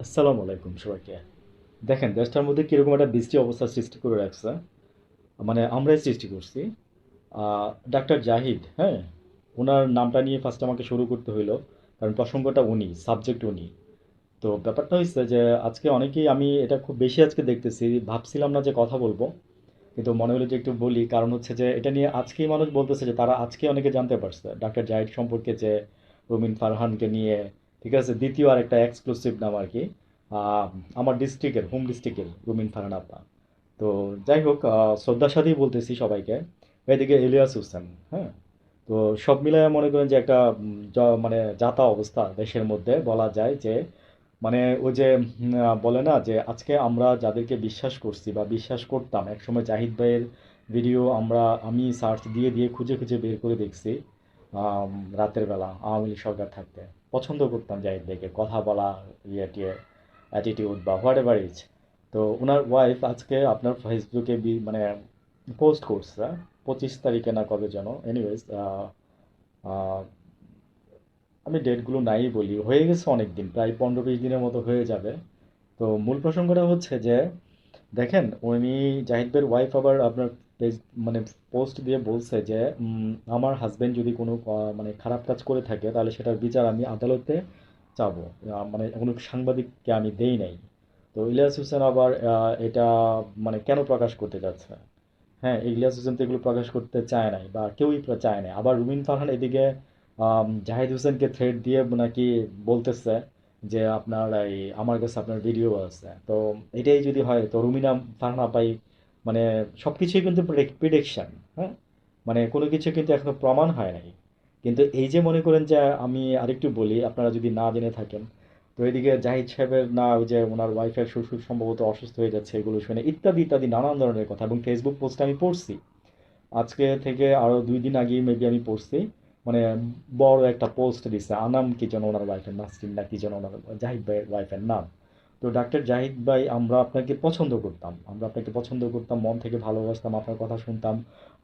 আসসালামু আলাইকুম সবাইকে। দেখেন দেশটার মধ্যে কিরকম একটা বৃষ্টি অবস্থা সৃষ্টি করে রাখছে। মানে আমরাই সৃষ্টি করছি। ডাক্তার জাহিদ, হ্যাঁ, ওনার নামটা নিয়ে ফার্স্ট আমাকে শুরু করতে হইলো, কারণ প্রসঙ্গটা উনি, সাবজেক্ট উনি। তো ব্যাপারটা হচ্ছে যে আজকে অনেকেই, আমি এটা খুব বেশি আজকে দেখতেছি, ভাবছিলাম না যে কথা বলবো, কিন্তু মনে হলো যে একটু বলি। কারণ হচ্ছে যে এটা নিয়ে আজকেই মানুষ বলতেছে যে তারা আজকে অনেকে জানতে পারছে ডাক্তার জাহিদ সম্পর্কে, যে রুমিন ফারহানকে নিয়ে। ঠিক আছে, দ্বিতীয় আর একটা এক্সক্লুসিভ নাম আর কি। আহ, আমার ডিস্ট্রিক্টের, হোম ডিস্ট্রিক্টের রুমিন ফারহান আপা। তো যাই হোক, শ্রদ্ধার সাথেই বলতেছি সবাইকে। এদিকে ইলিয়াস হোসেন, হ্যাঁ। তো সব মিলায় মনে করেন যে একটা মানে যাতা অবস্থা দেশের মধ্যে বলা যায় যে, মানে ওই যে বলে না যে আজকে আমরা যাদেরকে বিশ্বাস করছি বা বিশ্বাস করতাম একসময়, জাহিদ ভাইয়ের ভিডিও আমি সার্চ দিয়ে দিয়ে খুঁজে খুঁজে বের করে দেখছি। আম, রাতের বেলা আওয়ামী লীগ সরকার থাকতে পছন্দ করতাম জাহিদ ভাইকে, কথা বলা, ইয়ে টিয়ে, অ্যাটিটিউড বা হোয়াট এভার ইজ। তো ওনার ওয়াইফ আজকে আপনার ফেসবুকে মানে পোস্ট করছে 25 তারিখে না কবে যেন, এনিওয়েজ। আমি ডেটগুলো নাই বলি, হয়ে গেছে অনেক দিন, প্রায় 15-20 দিনের মতো হয়ে যাবে। তো মূল প্রসঙ্গটা হচ্ছে যে, দেখেন উনি, জাহিদ ভাইয়ের ওয়াইফ আবার আপনার পেজ, মানে পোস্ট দিয়ে বলছে যে আমার হাজবেন্ড যদি কোনো মানে খারাপ কাজ করে থাকে তাহলে সেটার বিচার আমি আদালতে চাবো। মানে কোনো সাংবাদিককে আমি দেই নাই। তো ইলিয়াস হোসেন আবার এটা মানে কেন প্রকাশ করতে যাচ্ছে? হ্যাঁ, ইলিয়াস হোসেন তো এগুলো প্রকাশ করতে চায় নাই, বা কেউই চায় না। আবার রুমিন ফারহান এদিকে জাহিদ হোসেনকে থ্রেট দিয়ে নাকি বলতেছে যে আপনার এই আমার কাছে আপনার ভিডিও আছে। তো এটাই যদি হয় তো রুমিনা ফারহান আপাই, মানে সবকিছুই কিন্তু প্রিডিকশন। হ্যাঁ, মানে কোনো কিছু কিন্তু এখনো প্রমাণ হয় নাই। কিন্তু এই যে মনে করেন যে, আমি আরেকটু বলি আপনারা যদি না জেনে থাকেন, তো এদিকে জাহিদ সাহেবের না ওই যে ওনার ওয়াইফের শ্বশুর সম্ভবত অসুস্থ হয়ে যাচ্ছে, এগুলো শুনে ইত্যাদি ইত্যাদি নানান ধরনের কথা, এবং ফেসবুক পোস্ট আমি পড়ছি আজকে থেকে আরো 2 দিন আগে মেবি আমি পড়ছি। মানে বড় একটা পোস্ট দিছে, আনাম কি যেন ওনার ওয়াইফের, নাসরিন না কি যেন ওনার, জাহিদ ভাইয়ের ওয়াইফের নাম। তো ডাক্তার জাহিদ ভাই, আমরা আপনাকে পছন্দ করতাম, মন থেকে ভালোবাসতাম, আপনার কথা শুনতাম।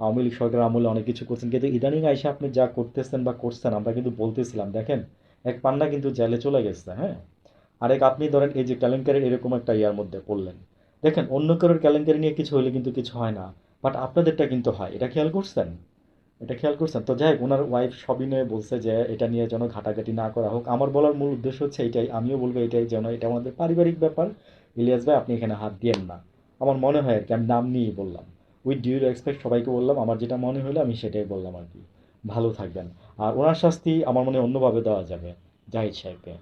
আওয়ামী লীগ সরকার আমলে অনেক কিছু করছেন, কিন্তু ইদানিং আইসা আপনি যা করতেছেন বা করছেন, আমরা কিন্তু বলতেছিলাম দেখেন, এক পান্না কিন্তু জেলে চলে গেছে, হ্যাঁ। আরেক আপনি ধরেন এই যে কেলেঙ্কারির এরকম একটা ইয়ার মধ্যে পড়লেন। দেখেন অন্য কারোর কেলেঙ্কারি নিয়ে কিছু হলে কিন্তু কিছু হয় না, বাট আপনাদেরটা কিন্তু হয়, এটা খেয়াল করছেন? এটা খেয়াল করছেন? তো যাই হোক, ওনার ওয়াইফ সবই নিয়ে বলছে যে এটা নিয়ে যেন ঘাটাঘাটি না করা হোক। আমার বলার মূল উদ্দেশ্য হচ্ছে এটাই, আমিও বলবো এটাই, যেন এটা আমাদের পারিবারিক ব্যাপার। ইলিয়াস ভাই আপনি এখানে হাত দিয়েন না। আমার মনে হয় আর কি, আমি নাম নিয়েই বললাম, উইথ ডিউ রেসপেক্ট সবাইকে বললাম, আমার যেটা মনে হলো আমি সেটাই বললাম আর কি। ভালো থাকবেন। আর ওনার শাস্তি আমার মনে হয় অন্যভাবে দেওয়া যাবে জাহিদ সাহেবকে।